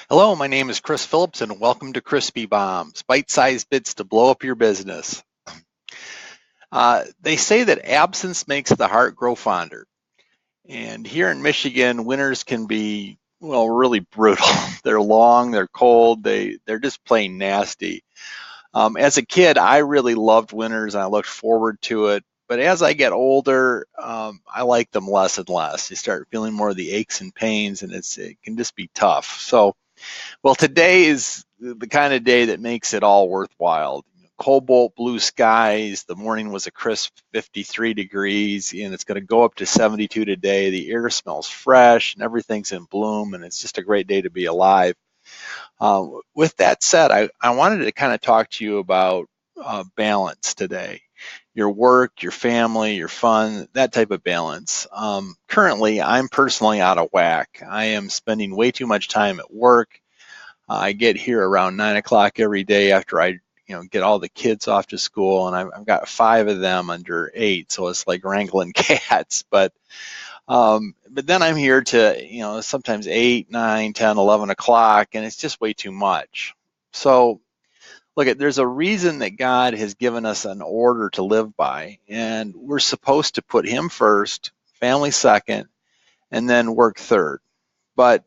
Hello, my name is Chris Phillips, and welcome to Crispy Bombs, bite-sized bits to blow up your business. They say that absence makes the heart grow fonder. And here in Michigan, winters can be, well, really brutal. They're long, they're cold, they're just plain nasty. As a kid, I really loved winters and I looked forward to it. But as I get older, I like them less and less. You start feeling more of the aches and pains, and it can just be tough. So, well, today is the kind of day that makes it all worthwhile. Cobalt blue skies. The morning was a crisp 53 degrees, and it's going to go up to 72 today. The air smells fresh, and everything's in bloom, and it's just a great day to be alive. With that said, I wanted to kind of talk to you about balance today. Your work, your family, your fun, that type of balance. Currently, I'm personally out of whack. I am spending way too much time at work. I get here around 9 o'clock every day after I, get all the kids off to school, and I've got 5 of them under 8, so it's like wrangling cats. But then I'm here to, sometimes 8, 9, 10, 11 o'clock, and it's just way too much. So look, there's a reason that God has given us an order to live by, and we're supposed to put Him first, family second, and then work third. But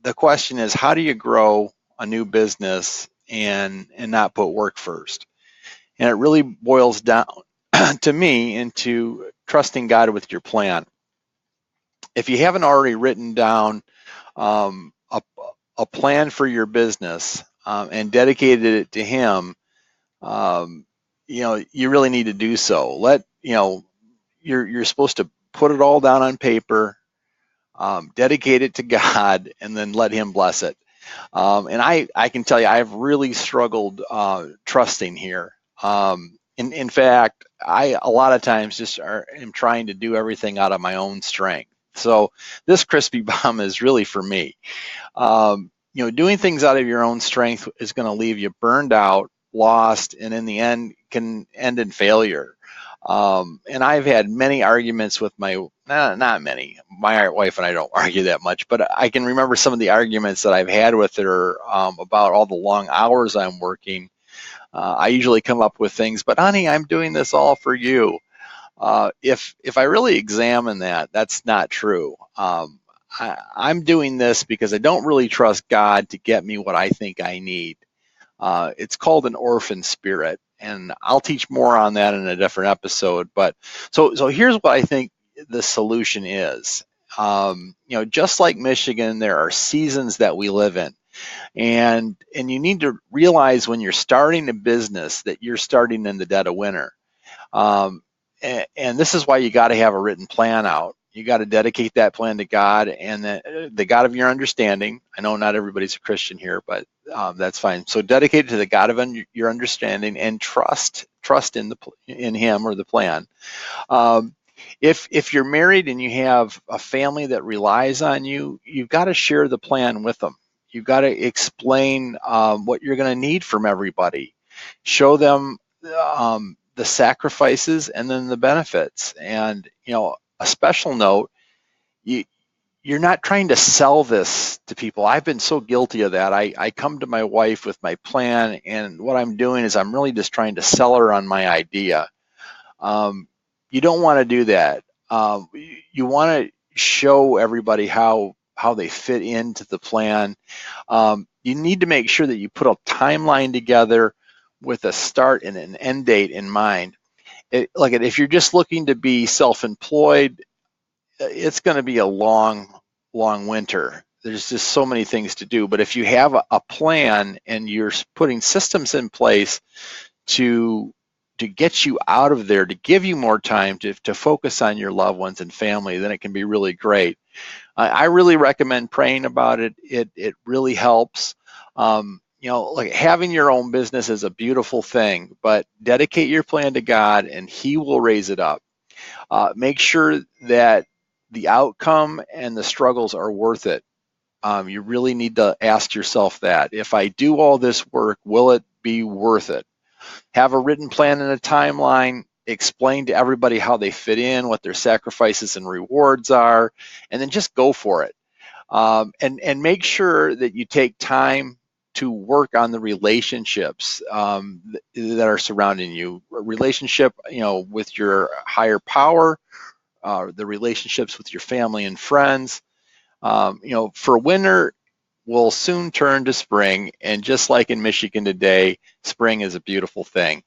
the question is, how do you grow a new business and not put work first? And it really boils down to me into trusting God with your plan. If you haven't already written down um, a, a plan for your business and dedicated it to Him, um, you really need to do so. You're supposed to put it all down on paper, dedicate it to God, and then let Him bless it. And I can tell you, I've really struggled trusting here. In fact, I a lot of times am trying to do everything out of my own strength. So this crispy bomb is really for me. Doing things out of your own strength is going to leave you burned out, lost, and in the end can end in failure. And I've had many arguments with not many. My wife and I don't argue that much, but I can remember some of the arguments that I've had with her about all the long hours I'm working. I usually come up with things, but honey, I'm doing this all for you. If I really examine that, that's not true. I'm doing this because I don't really trust God to get me what I think I need. It's called an orphan spirit, and I'll teach more on that in a different episode. But so here's what I think the solution is. Just like Michigan, there are seasons that we live in, and you need to realize when you're starting a business that you're starting in the dead of winter. Um, and this is why you got to have a written plan out. You got to dedicate that plan to God and the God of your understanding. I know not everybody's a Christian here, but that's fine. So dedicate it to the God of your understanding and trust in Him or the plan. Um, if you're married and you have a family that relies on you, you've got to share the plan with them. You've got to explain what you're going to need from everybody. Show them the sacrifices and then the benefits. And a special note, you you're not trying to sell this to people. I've been so guilty of that. I come to my wife with my plan, and what I'm doing is I'm really just trying to sell her on my idea. Um, you don't want to do that. You want to show everybody how they fit into the plan. You need to make sure that you put a timeline together with a start and an end date in mind. If you're just looking to be self-employed, it's going to be a long winter. There's just so many things to do. But if you have a plan and you're putting systems in place to get you out of there, to give you more time to focus on your loved ones and family, then it can be really great. I really recommend praying about it. It really helps. Like having your own business is a beautiful thing, but dedicate your plan to God and He will raise it up. Make sure that the outcome and the struggles are worth it. You really need to ask yourself that. If I do all this work, will it be worth it? Have a written plan and a timeline. Explain to everybody how they fit in, what their sacrifices and rewards are, and then just go for it. And make sure that you take time to work on the relationships that are surrounding you. A relationship, with your higher power, the relationships with your family and friends. For winter will soon turn to spring, and just like in Michigan today, spring is a beautiful thing.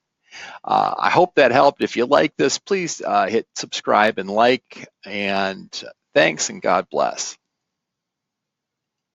I hope that helped. If you like this, please hit subscribe and like, and thanks, and God bless.